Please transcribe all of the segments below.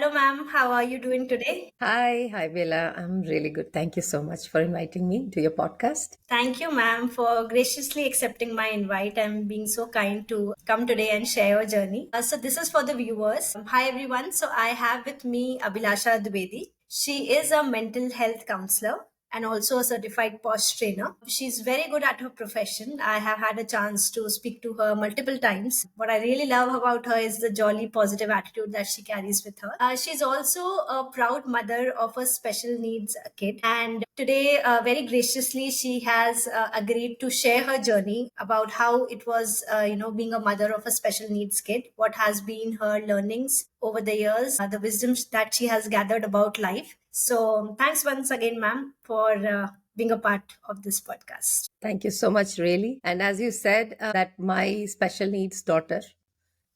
Hello, ma'am. How are you doing today? Hi, Bella. I'm really good. Thank you so much for inviting me to your podcast. Thank you, ma'am, for graciously accepting my invite and being so kind to come today and share your journey. So, this is for the viewers. Hi, everyone. So, I have with me Abhilasha Dwivedi. She is a mental health counselor and also a certified post trainer. She's very good at her profession. I have had a chance to speak to her multiple times. What I really love about her is the jolly, positive attitude that she carries with her. She's also a proud mother of a special needs kid. And today, very graciously, she has agreed to share her journey about how it was, being a mother of a special needs kid, what has been her learnings over the years, the wisdoms that she has gathered about life. So, thanks once again, ma'am, for being a part of this podcast. Thank you so much, really. And as you said, that my special needs daughter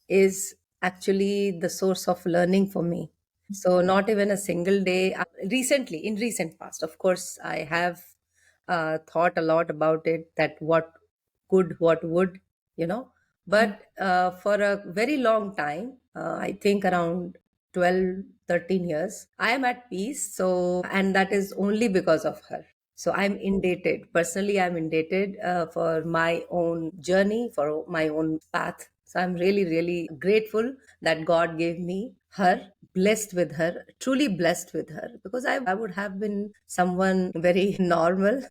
is actually the source of learning for me. So, not even a single day. Recently, in recent past, of course, I have thought a lot about it that what could, what would, you know. But for a very long time, I think around 12, 13 years, I am at peace. So, and that is only because of her. So I'm indebted. Personally, I'm indebted for my own journey, for my own path. So I'm really, really grateful that God gave me her, blessed with her, truly blessed with her, because I would have been someone very normal.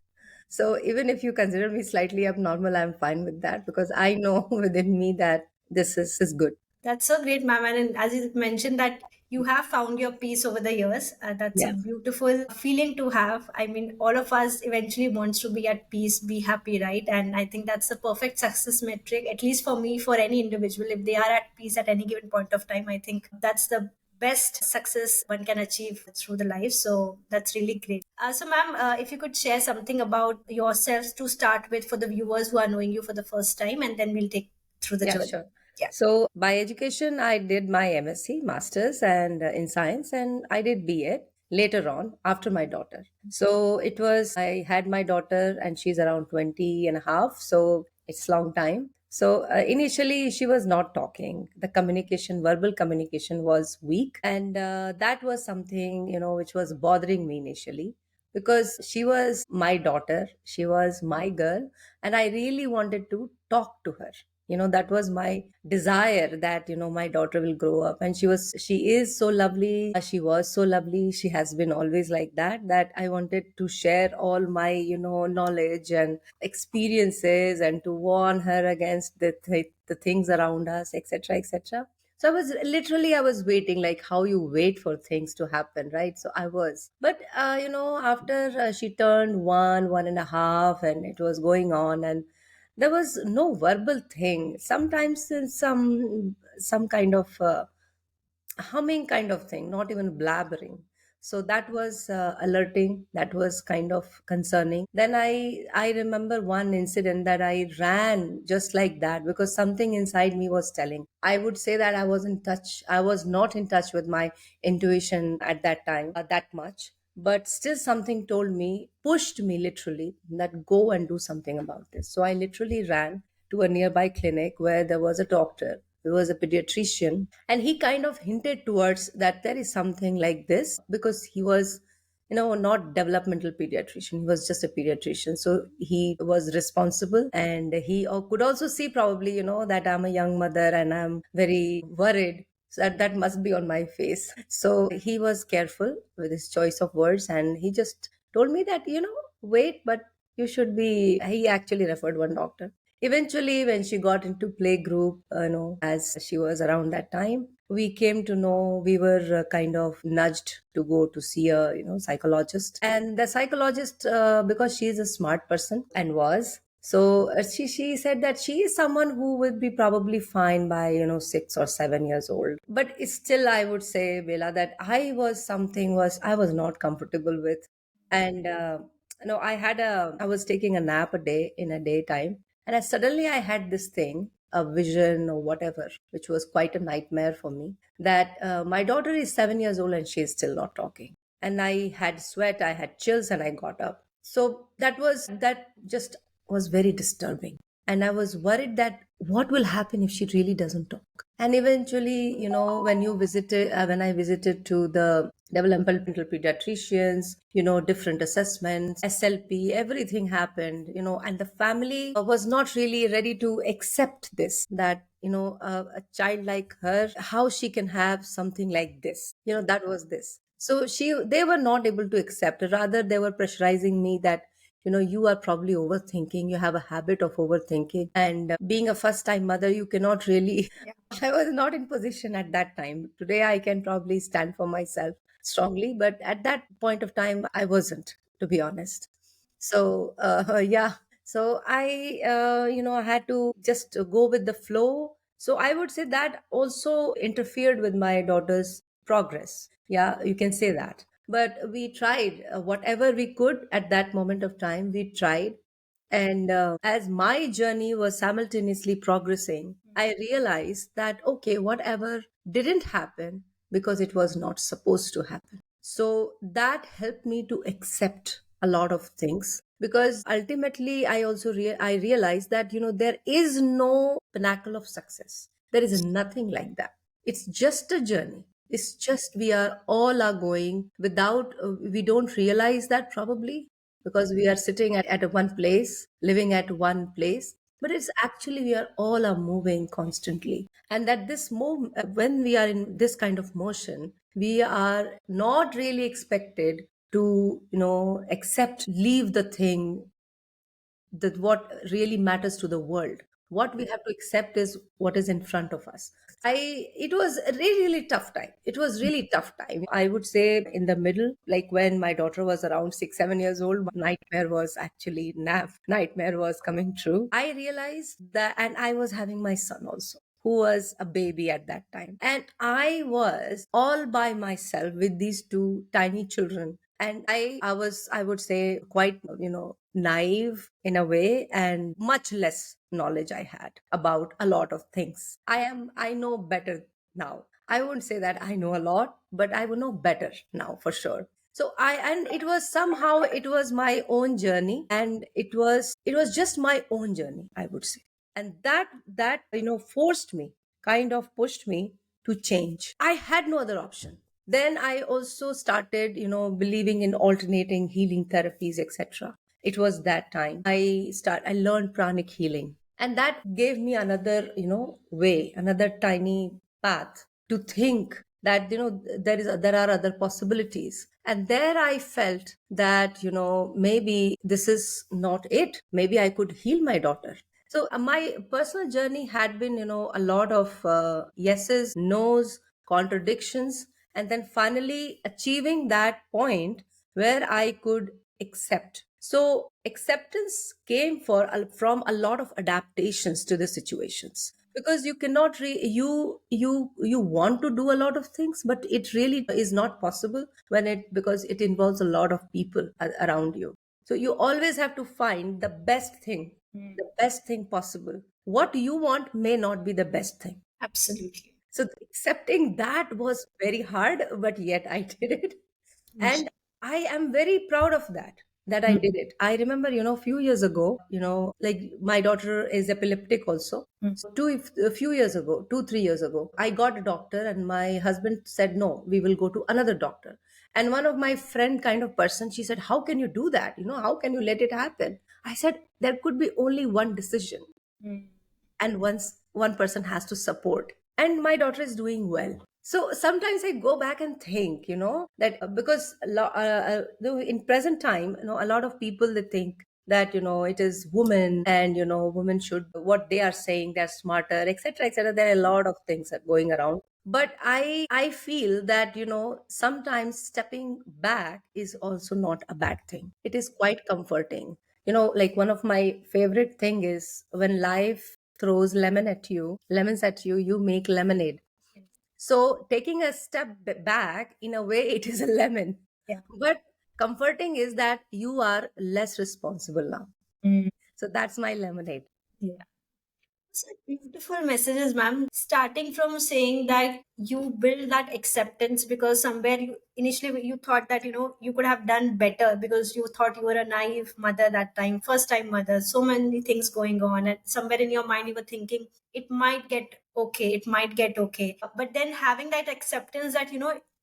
So even if you consider me slightly abnormal, I'm fine with that because I know within me that this is good. That's so great, ma'am. And as you mentioned that you have found your peace over the years, that's a Yeah. beautiful feeling to have. I mean, all of us eventually wants to be at peace, be happy, right? And I think that's the perfect success metric, at least for me, for any individual. If they are at peace at any given point of time, I think that's the best success one can achieve through the life. So that's really great. So, ma'am, if you could share something about yourselves to start with for the viewers who are knowing you for the first time, and then we'll take through the Yeah, journey. sure. Yeah. So by education, I did my MSc, Masters, and in science, and I did BEd later on after my daughter. So it was, I had my daughter and she's around 20 and a half. So it's long time. So initially she was not talking. The communication, verbal communication was weak. And that was something, which was bothering me initially because she was my daughter. She was my girl. And I really wanted to talk to her. That was my desire that my daughter will grow up, and she is so lovely. She was so lovely. She has been always like that I wanted to share all my knowledge and experiences and to warn her against the things around us, etc., etc. So I was waiting, like how you wait for things to happen, right? So I was, but after she turned 1.5, and it was going on, and there was no verbal thing. Sometimes in some kind of humming kind of thing, not even blabbering. So that was alerting. That was kind of concerning. Then I remember one incident that I ran just like that because something inside me was telling. I would say that I was in touch. I was not in touch with my intuition at that time that much, but still something told me, pushed me literally, that go and do something about this. So I literally ran to a nearby clinic where there was a doctor, he was a pediatrician, and he kind of hinted towards that there is something like this because he was not developmental pediatrician. He was just a pediatrician. So he was responsible, and he could also see probably, that I'm a young mother and I'm very worried. So that must be on my face. So he was careful with his choice of words, and he just told me that, wait, but you should be. He actually referred one doctor. Eventually, when she got into play group, as she was around that time, we came to know we were kind of nudged to go to see a psychologist, and the psychologist, because she is a smart person and was. So she said that she is someone who would be probably fine by 6 or 7 years old. But it's still, I would say, Bela, that I was not comfortable with, and no, I was taking a nap a day in a daytime, and suddenly I had this thing, a vision or whatever, which was quite a nightmare for me, that my daughter is 7 years old and she is still not talking. And I had sweat, I had chills, and I got up. So that just was very disturbing. And I was worried that what will happen if she really doesn't talk? And eventually, when you visited, when I visited to the developmental pediatricians, different assessments, SLP, everything happened, and the family was not really ready to accept this, that, a child like her, how she can have something like this, that was this. So they were not able to accept. Rather, they were pressurizing me that, you are probably overthinking, you have a habit of overthinking, and being a first time mother, you cannot really. I was not in position at that time. Today, I can probably stand for myself strongly, but at that point of time, I wasn't, to be honest. So, yeah. So I had to just go with the flow. So I would say that also interfered with my daughter's progress. Yeah, you can say that. But we tried whatever we could at that moment of time. We tried, and as my journey was simultaneously progressing, I realized that, okay, whatever didn't happen because it was not supposed to happen. So that helped me to accept a lot of things, because ultimately I also I realized that, there is no pinnacle of success. There is nothing like that. It's just a journey. It's just we are all are going without, we don't realize that probably, because we are sitting at a one place, living at one place. But it's actually we are all are moving constantly, and that this move, when we are in this kind of motion, we are not really expected to, accept, leave the thing, that what really matters to the world. What we have to accept is what is in front of us. It was a really tough time. It was really tough time, I would say. In the middle, like when my daughter was around 6 7 years old, my nightmare was actually nightmare was coming true. I realized that, and I was having my son also, who was a baby at that time, and I was all by myself with these two tiny children. And I would say, quite, naive in a way, and much less knowledge I had about a lot of things. I know better now. I wouldn't say that I know a lot, but I would know better now for sure. So and it was somehow, it was my own journey, and it was just my own journey, I would say. And that forced me, kind of pushed me to change. I had no other option. Then I also started, believing in alternating healing therapies, etc. It was that time I learned pranic healing, and that gave me another, way, another tiny path to think that, there are other possibilities. And there I felt that, maybe this is not it. Maybe I could heal my daughter. So my personal journey had been, a lot of yeses, nos, contradictions, and then finally achieving that point where I could accept. So acceptance came from a lot of adaptations to the situations, because you cannot you want to do a lot of things, but it really is not possible when it because it involves a lot of people around you. So you always have to find the best thing, the best thing possible. What you want may not be the best thing. Absolutely. So accepting that was very hard, but yet I did it. And I am very proud of that I did it. I remember, a few years ago, like my daughter is epileptic also. So a few years ago, 2 3 years ago, I got a doctor, and my husband said, no, we will go to another doctor. And one of my friend kind of person, she said, how can you do that? How can you let it happen? I said, there could be only one decision, and once one person has to support, and my daughter is doing well. So sometimes I go back and think, that because though in present time, a lot of people, they think that, it is women, and women should, what they are saying, they're smarter, etc etc. There are a lot of things that going around. But I feel that, sometimes stepping back is also not a bad thing. It is quite comforting. Like one of my favorite thing is, when life throws lemons at you, you make lemonade. So taking a step back, in a way, it is a lemon. Yeah. But comforting is that you are less responsible now. So that's my lemonade. Yeah. Such beautiful messages, ma'am. Starting from saying that you build that acceptance because somewhere you initially you thought that you could have done better because you thought you were a naive mother that time, first time mother, so many things going on, and somewhere in your mind you were thinking it might get okay, it might get okay. But then having that acceptance that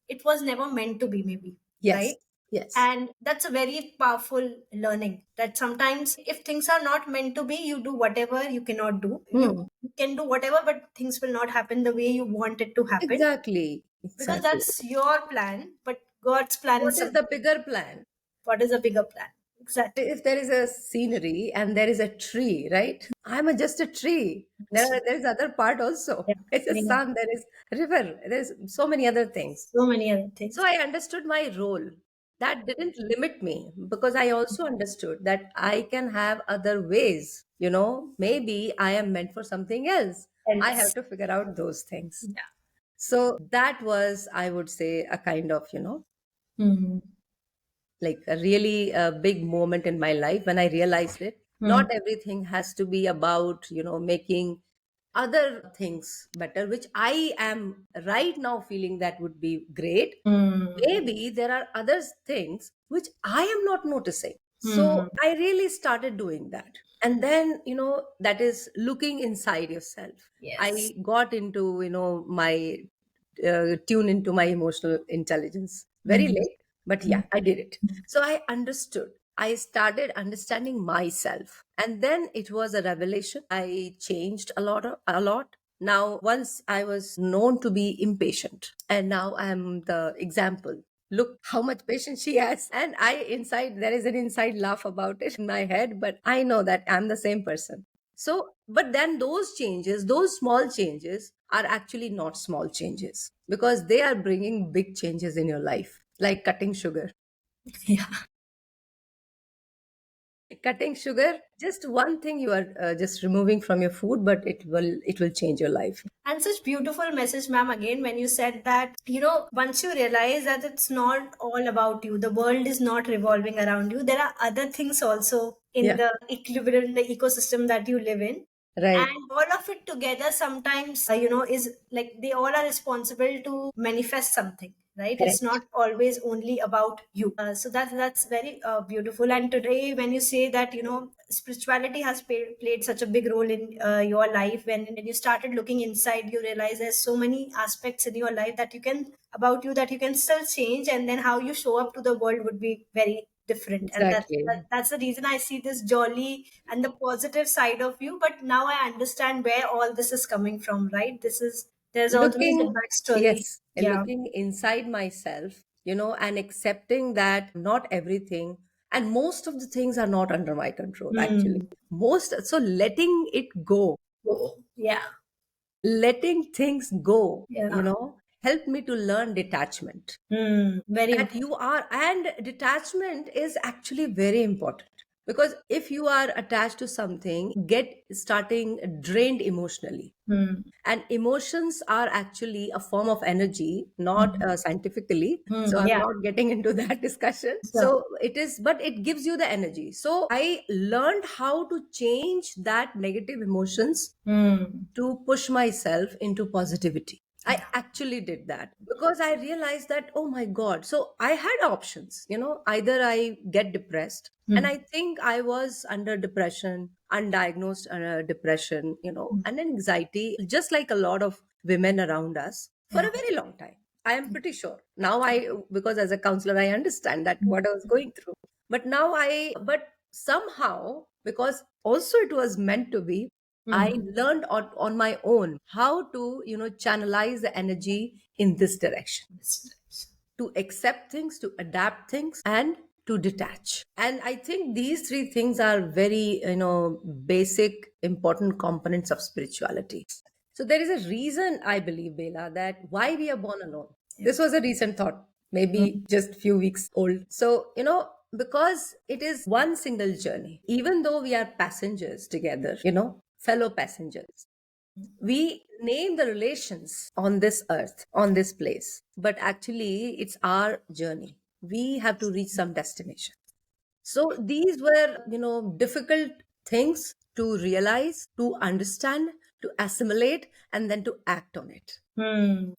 it was never meant to be, maybe, Yes, right? yes. And that's a very powerful learning that sometimes if things are not meant to be, you do whatever you cannot do. Hmm. You can do whatever, but things will not happen the way you want it to happen Exactly, because exactly. that's your plan. But God's plan What is is the something. bigger plan? What is a bigger plan? Exactly. If there is a scenery and there is a tree, right? I'm just a tree. There is other part also. Yeah. It's a Yeah. sun, there is river, there's so many other things. So many other So things. I understood my role. That didn't limit me because I also understood that I can have other ways. Maybe I am meant for something else. I have Else. to figure out those things. Yeah. So that was, I would say, a kind of, Hmm. like a really big moment in my life when I realized it. Hmm. Not everything has to be about, making other things better, which I am right now feeling that would be great. Hmm. Maybe there are other things which I am not noticing. Hmm. So I really started doing that. And then, that is looking inside yourself. Yes. I got into, my tune into my emotional intelligence very Hmm. late, but yeah, I did it. So I understood. I started understanding myself. And then it was a revelation. I changed a lot. Now, once I was known to be impatient, and now I'm the example. Look how much patience she has. And there is an inside laugh about it in my head, but I know that I'm the same person. So, but then those changes, those small changes are actually not small changes because they are bringing big changes in your life, like cutting sugar. Yeah. Cutting sugar, just one thing you are just removing from your food, but it will change your life. And such beautiful message, ma'am, again, when you said that, once you realize that it's not all about you, the world is not revolving around you, there are other things also in Yeah, the equilibrium, in the ecosystem that you live in. right. And all of it together sometimes, is like they all are responsible to manifest something. Right, it's Correct. not always only about you. So that's very beautiful. And today, when you say that spirituality has played such a big role in your life, when you started looking inside, you realize there's so many aspects in your life that you can about you that you can still change, and then how you show up to the world would be very different. And Exactly. that's the reason I see this jolly and the positive side of you. But now I understand where all this is coming from. Right, there's always a Looking, backstory. yes, Yeah. looking inside myself, and accepting that not everything and most of the things are not under my control, actually. Hmm. So letting it go, Oh, yeah. letting things go, Yeah. helped me to learn detachment. Hmm. Very That important. you are, and detachment is actually very important because if you are attached to something, get starting drained emotionally. Hmm. And emotions are actually a form of energy, not Hmm. scientifically, so Hmm. I'm Yeah. not getting into that discussion. Sure. So it is, but it gives you the energy. So I learned how to change that negative emotions Hmm. to push myself into positivity. I Yeah. actually did that because I realized that, oh my God. So I had options, either I get depressed, and Hmm. I think I was under depression, undiagnosed depression, and anxiety, just like a lot of women around us for Yeah. a very long time. I am pretty sure. Now because as a counselor, I understand that what I was going through. But somehow, because also it was meant to be, I Hmm. learned on my own how to, channelize the energy in this direction, to accept things, to adapt things, and to detach. And I think these three things are very, basic, important components of spirituality. So there is a reason, I believe, Bela, that why we are born alone. Yeah. This was a recent thought, maybe Hmm. just few weeks old. So, because it is one single journey, even though we are passengers together, fellow passengers, we name the relations on this earth, on this place, but actually it's our journey. We have to reach some destination. So these were, difficult things to realize, to understand, to assimilate, and then to act on it.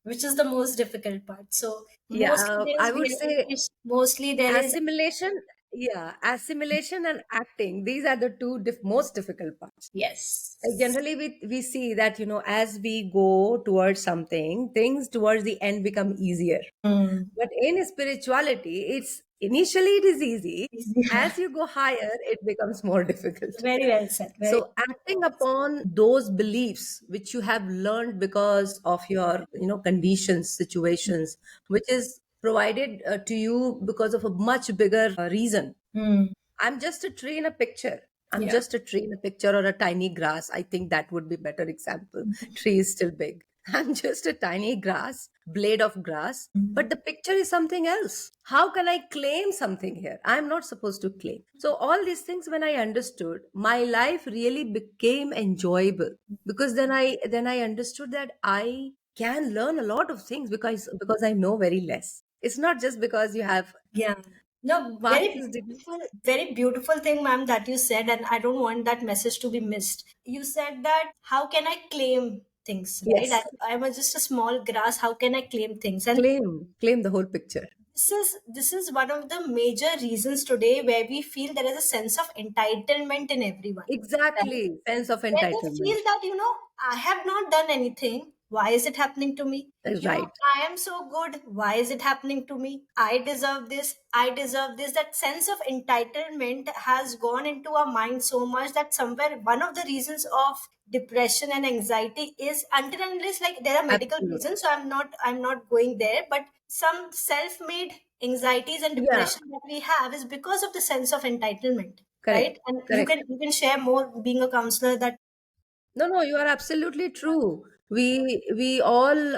Which is the most difficult part. So Yeah, mostly there I is would say mostly there is. assimilation. Yeah, assimilation and acting. These are the two most difficult parts. Yes. Generally, we see that, as we go towards something, things towards the end become easier. Hmm. But in spirituality, it's initially it is easy. As you go higher, it becomes more difficult. Very well said. Very. So acting upon those beliefs which you have learned because of your, conditions, situations, which is provided to you because of a much bigger reason. Hmm. I'm just a tree in a picture. I'm Yeah. just a tree in a picture, or a tiny grass. I think that would be better example. Tree is still big. I'm just a tiny grass, blade of grass, but the picture is something else. How can I claim something here? I'm not supposed to claim. So all these things, when I understood, my life really became enjoyable, because then I understood that I can learn a lot of things because I know very less. It's not just because you have Yeah. No, master's degree. very beautiful thing, ma'am, that you said, and I don't want that message to be missed. You said that how can I claim things, right? Yes. I'm just a small grass. How can I claim things? And Claim the whole picture. this is one of the major reasons today where we feel there is a sense of entitlement in everyone, right? Exactly, sense of Where they feel entitlement. that, I have not done anything. Why is it happening to me? Right. I am so good. Why is it happening to me? I deserve this. I deserve this. That sense of entitlement has gone into our mind so much that somewhere one of the reasons of depression and anxiety is, until and unless, like, there are medical Absolutely. reasons. So I'm not going there. But some self-made anxieties and Yeah. depression that we have is because of the sense of entitlement, right? Correct. And you Correct. can you can share more, being a counselor, that. No, no, you are absolutely true. We all,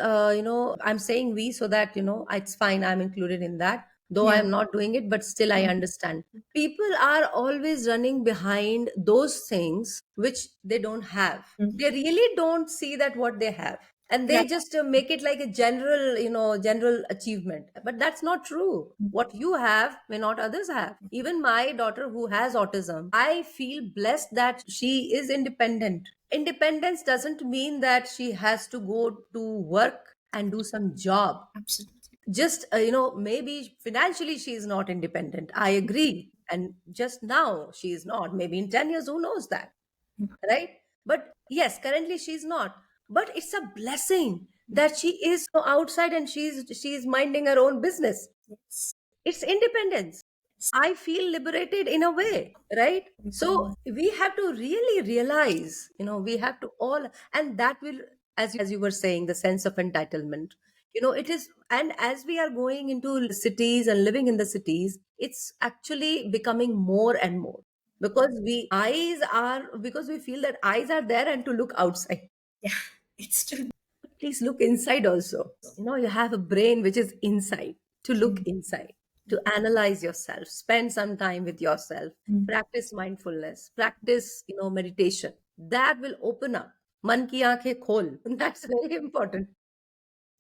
I'm saying we so that, it's fine. I'm included in that, though I Yeah. am not doing it, but still I understand. People are always running behind those things which they don't have. They really don't see that what they have. And they Right. just make it like a general achievement. But that's not true. What you have may not others have. Even my daughter who has autism, I feel blessed that she is independent. Independence doesn't mean that she has to go to work and do some job. Absolutely. Just, maybe financially she is not independent. I agree. And just now she is not. Maybe in 10 years, who knows that? Right? But yes, currently she's not. But it's a blessing that she is outside and she's minding her own business. Yes. It's independence. I feel liberated in a way, right? So we have to really realize, we have to all, and that will, as you were saying, the sense of entitlement. It is, and as we are going into cities and living in the cities, it's actually becoming more and more, because we feel that eyes are there and to look outside. Yeah. It's true. Please look inside also. You have a brain which is inside, to look inside, to analyze yourself, spend some time with yourself, practice mindfulness, practice, meditation. That will open up. Man ki aankhein khol. That's very important.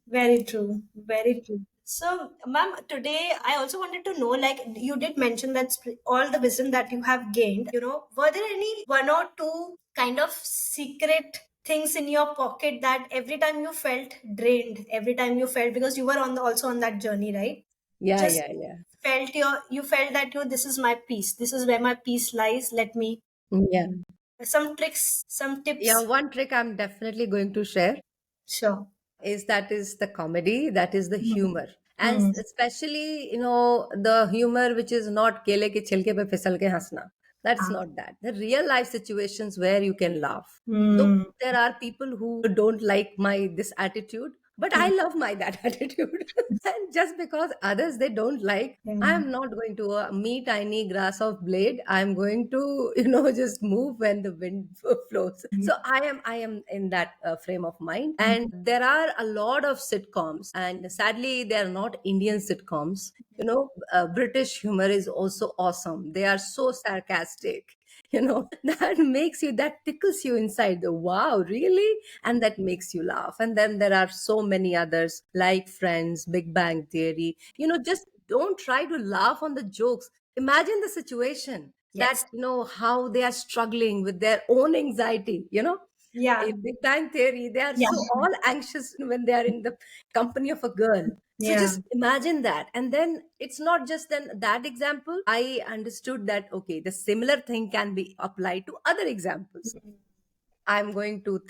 Very true. Very true. So, ma'am, today I also wanted to know, like, you did mention that all the wisdom that you have gained, were there any one or two kind of secret things in your pocket that every time you felt drained, every time you felt, because you were also on that journey, right? Yeah, Just yeah, yeah. you felt that, this is my peace. This is where my peace lies. Let me, Yeah. some tricks, some Yeah, tips. one trick I'm definitely going to share Sure. is the comedy, that is the Hmm. humor. And Hmm. especially, the humor which is not kele ke chilke pe fisal ke hasna. That's Ah. not that. The real life situations where you can laugh. Though Hmm. there are people who don't like my this attitude, but I love my that attitude. And just because others they don't like, Yeah. I'm not going to me tiny grass of blade. I'm going to just move when the wind flows. So I am in that frame of mind. And there are a lot of sitcoms, and sadly they are not Indian sitcoms. British humor is also awesome. They are so sarcastic. That tickles you inside, the wow, really? And that makes you laugh. And then there are so many others like Friends, Big Bang Theory. Just don't try to laugh on the jokes. Imagine the situation that Yes. how they are struggling with their own anxiety. Yeah. In Big Bang Theory, they are Yeah. so all anxious when they are in the company of a girl. So Yeah. just imagine that. And then it's not just then that example. I understood that, okay, the similar thing can be applied to other examples. I'm going to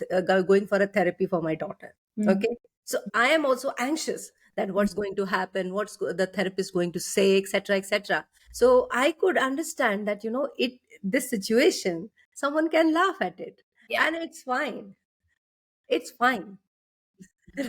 going for a therapy for my daughter. Mm. Okay, so I am also anxious that what's going to happen, the therapist going to say, etc., etc. So I could understand that it this situation, someone can laugh at it, Yeah. and it's fine. It's fine.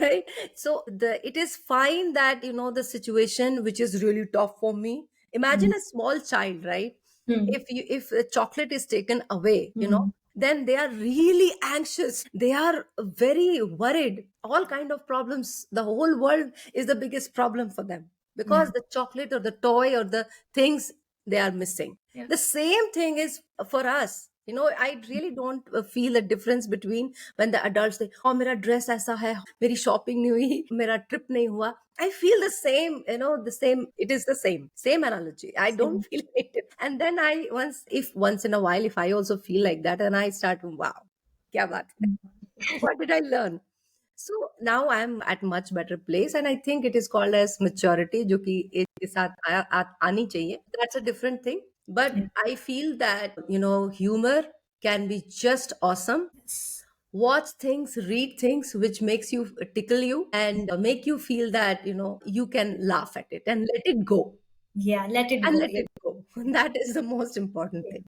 Right, so it is fine that the situation which is really tough for me. Imagine Mm. a small child, right? Mm. If a chocolate is taken away, Mm. then they are really anxious, they are very worried, all kind of problems. The whole world is the biggest problem for them Yeah. because the chocolate or the toy or the things they are missing. Yeah. The same thing is for us. I really don't feel a difference between when the adults say, oh, mera dress aisa hai, meri shopping nahi hui, mera trip nahi hua. I feel the same, the same. It is the same analogy. I don't Same. feel it. And then once in a while, if I also feel like that, and I start, wow, kya baat hai? What did I learn? So now I'm at much better place, and I think it is called as maturity, जो कि age के साथ आनी चाहिए. That's a different thing. But Yeah. I feel that humor can be just awesome. Yes. Watch things, read things which makes you tickle you and make you feel that you can laugh at it and let it go Yeah. Let it and go. let Yeah. it go. That is the most important thing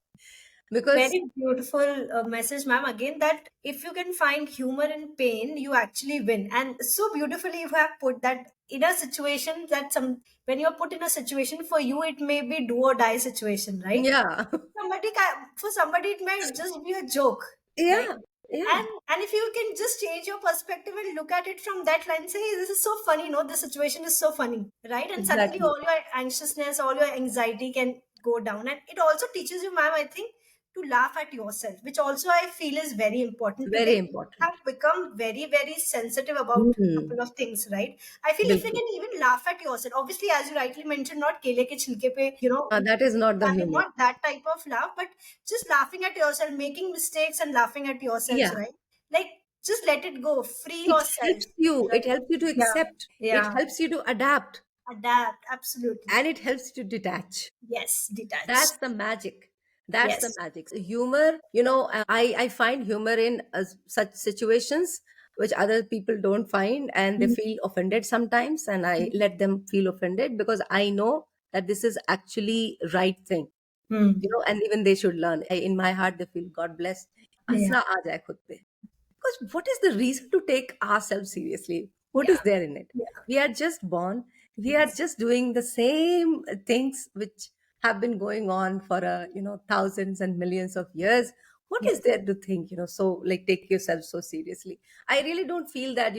because Very beautiful message, ma'am. Again, that if you can find humor in pain, you actually win. And so beautifully, you have put that in a situation that when you're put in a situation, for you, it may be do or die situation, right? yeah, For somebody, it might just be a joke, right? yeah, yeah, And if you can just change your perspective and look at it from that lens, say, "Hey, this is so funny, no, this situation is so funny," right? And suddenly exactly. all your anxiousness, all your anxiety can go down. And it also teaches you, ma'am, I think, to laugh at yourself, which also I feel is very important. Very Today, we important. have become very, very sensitive about a Hmm. couple of things, right? I feel if you बिल्कुल. can even laugh at yourself, obviously, as you rightly mentioned, not kele ke chilke pe, That is not the I mean, humor. not that type of laugh, but just laughing at yourself, making mistakes and laughing at yourselves, Yeah, right? Like, just let it go, free it yourself, helps you. It right? helps you to Yeah, accept. It yeah. helps you to adapt, Adapt, absolutely. and it helps you to detach. Yes, detach. That's the magic. That's the Yes. magic. Humor, I find humor in such situations which other people don't find, and they Mm. feel offended sometimes, and I let them feel offended because I know that this is actually right thing. Mm. And even they should learn. In my heart, they feel God bless. Yeah. हंसना आ जाए खुद पे. Because what is the reason to take ourselves seriously? What is Yeah. there in it? Yeah. We are just born. We are Yes. just doing the same things which have been going on for thousands and millions of years. What Yes. is there to think? So like take yourself so seriously. I really don't feel that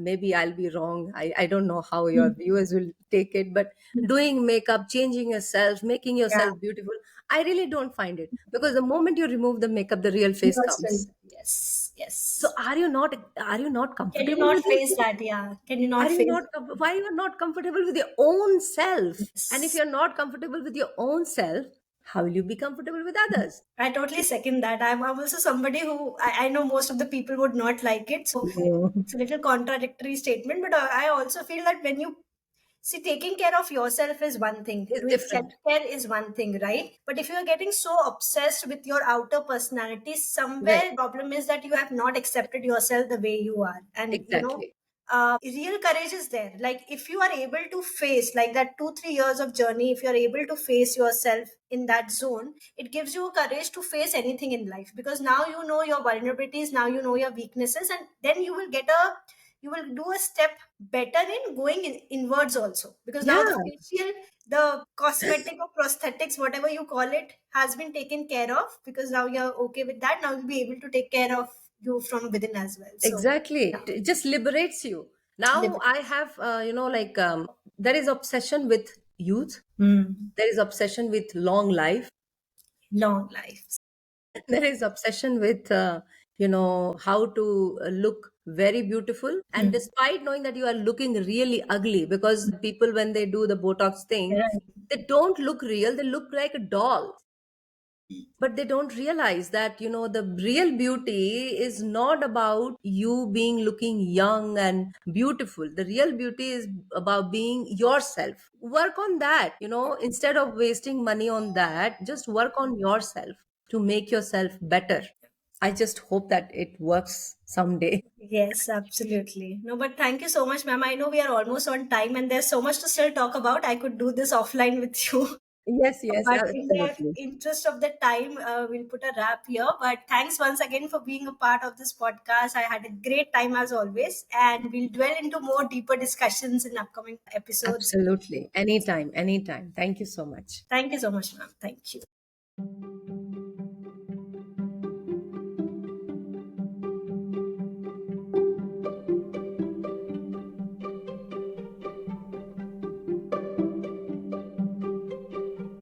maybe I'll be wrong. I don't know how your Mm. viewers will take it, but doing makeup, changing yourself, making Yeah. yourself beautiful, I really don't find it because the moment you remove the makeup, the real face Yours will. comes. Yes. So Yes. are you not Can you comfortable not with face yourself? that? Yeah. Can you not Are you face? not why you are not comfortable with your own self? And if Yes. you're not comfortable with your own self, how will you be comfortable with others? I totally second that. I'm also somebody who I know most of the people would not like it. So No. it's a little contradictory statement, but I also feel that when you see, taking care of yourself is one thing, It's doing self different. care is one thing, right? But if you are getting so obsessed with your outer personality, Right. somewhere problem is that you have not accepted yourself the way you are. And, Exactly. real courage is there. Like, if you are able to face, like, that 2-3 years of journey, if you are able to face yourself in that zone, it gives you courage to face anything in life, because now you know your vulnerabilities, now you know your weaknesses, and then you will do a step better in going inwards also, because now the Yeah, facial, the cosmetic or prosthetics, whatever you call it, has been taken care of, because now you're okay with that. Now you'll be able to take care of you from within as well. So exactly. yeah. It just liberates you. Now I have, like there is obsession with youth. Hmm. There is obsession with long life. Long life. There is obsession with how to look very beautiful, and Hmm. despite knowing that you are looking really ugly, because people when they do the botox thing, Right. they don't look real, they look like a doll. But they don't realize that, the real beauty is not about you being looking young and beautiful. The real beauty is about being yourself. Work on that, instead of wasting money on that, just work on yourself to make yourself better. I just hope that it works someday. Yes, absolutely. No, but thank you so much, ma'am. I know we are almost on time and there's so much to still talk about. I could do this offline with you. Yes, yes, But in the absolutely. interest of the time, we'll put a wrap here. But thanks once again for being a part of this podcast. I had a great time as always, and we'll dwell into more deeper discussions in upcoming episodes. Absolutely. Anytime, anytime. Thank you so much. Thank you so much, ma'am. Thank you.